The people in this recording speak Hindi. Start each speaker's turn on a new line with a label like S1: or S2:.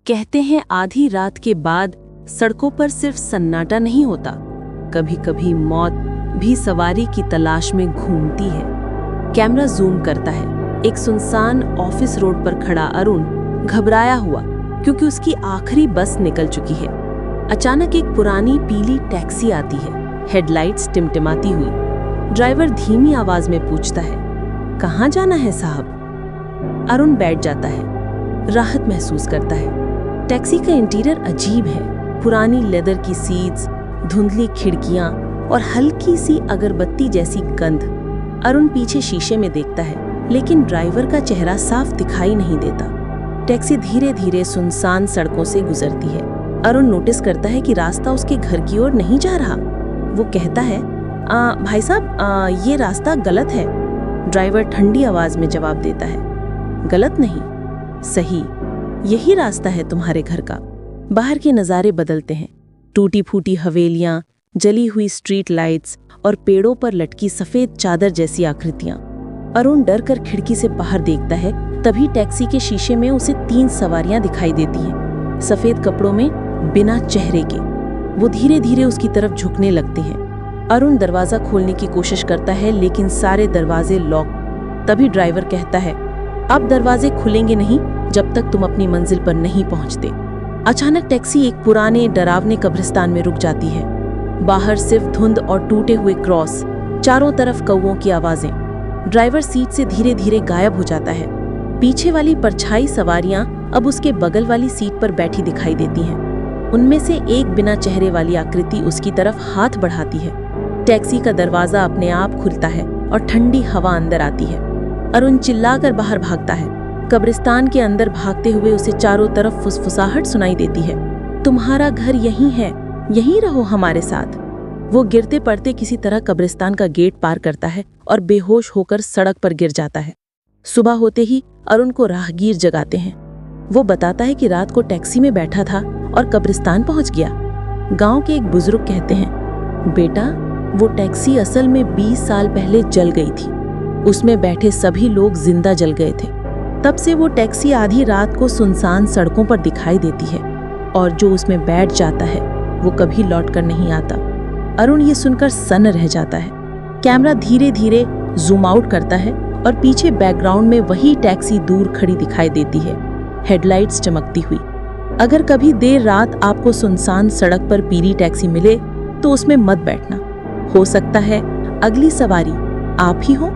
S1: कहते हैं आधी रात के बाद सड़कों पर सिर्फ सन्नाटा नहीं होता, कभी-कभी मौत भी सवारी की तलाश में घूमती है। कैमरा जूम करता है। एक सुनसान ऑफिस रोड पर खड़ा अरुण घबराया हुआ क्योंकि उसकी आखिरी बस निकल चुकी है। अचानक एक पुरानी पीली टैक्सी आती है, हेडलाइट्स टिमटिमाती हुई। ड्राइवर धीमी आवाज में पूछता है, कहाँ जाना है साहब? अरुण बैठ जाता है, राहत महसूस करता है। टैक्सी का इंटीरियर अजीब है, पुरानी लेदर की सीट्स, धुंधली खिड़कियां और हल्की सी अगरबत्ती जैसी गंध। अरुण पीछे शीशे में देखता है, लेकिन ड्राइवर का चेहरा साफ दिखाई नहीं देता। टैक्सी धीरे धीरे सुनसान सड़कों से गुजरती है। अरुण नोटिस करता है कि रास्ता उसके घर की ओर नहीं जा रहा। वो कहता है, भाई साहब, ये रास्ता गलत है। ड्राइवर ठंडी आवाज में जवाब देता है, गलत नहीं, सही, यही रास्ता है तुम्हारे घर का। बाहर के नज़ारे बदलते हैं। टूटी फूटी हवेलियां, जली हुई स्ट्रीट लाइट्स और पेड़ों पर लटकी सफेद चादर जैसी आकृतियां। अरुण डर कर खिड़की से बाहर देखता है, तभी टैक्सी के शीशे में उसे 3 सवारियां दिखाई देती हैं, सफेद कपड़ों में, बिना चेहरे के। वो धीरे धीरे उसकी तरफ झुकने लगती हैं। अरुण दरवाजा खोलने की कोशिश करता है, लेकिन सारे दरवाजे लॉक। तभी ड्राइवर कहता है, अब दरवाजे खुलेंगे नहीं जब तक तुम अपनी मंजिल पर नहीं पहुंचते। अचानक टैक्सी एक पुराने डरावने कब्रिस्तान में रुक जाती है। बाहर सिर्फ धुंध और टूटे हुए क्रॉस, चारों तरफ कौवों की आवाजें। ड्राइवर सीट से धीरे धीरे गायब हो जाता है। पीछे वाली परछाई सवारियां अब उसके बगल वाली सीट पर बैठी दिखाई देती हैं। उनमें से एक बिना चेहरे वाली आकृति उसकी तरफ हाथ बढ़ाती है। टैक्सी का दरवाजा अपने आप खुलता है और ठंडी हवा अंदर आती है। अरुण चिल्लाकर बाहर भागता है। कब्रिस्तान के अंदर भागते हुए उसे चारों तरफ फुसफुसाहट सुनाई देती है, तुम्हारा घर यहीं है, यहीं रहो हमारे साथ। वो गिरते पड़ते किसी तरह कब्रिस्तान का गेट पार करता है और बेहोश होकर सड़क पर गिर जाता है। सुबह होते ही अरुण को राहगीर जगाते हैं। वो बताता है कि रात को टैक्सी में बैठा था और कब्रिस्तान पहुंच गया। गांव के एक बुजुर्ग कहते हैं, बेटा, वो टैक्सी असल में 20 साल पहले जल गई थी। उसमें बैठे सभी लोग जिंदा जल गए थे। तब से वो टैक्सी आधी रात को सुनसान सड़कों पर दिखाई देती है और जो उसमें बैठ जाता है वो कभी लौट कर नहीं आता। अरुण ये सुनकर सन्न रह जाता है। कैमरा धीरे धीरे जूम आउट करता है और पीछे बैकग्राउंड में वही टैक्सी दूर खड़ी दिखाई देती है, हेडलाइट्स चमकती हुई। अगर कभी देर रात आपको सुनसान सड़क पर पीली टैक्सी मिले तो उसमें मत बैठना। हो सकता है अगली सवारी आप ही हो।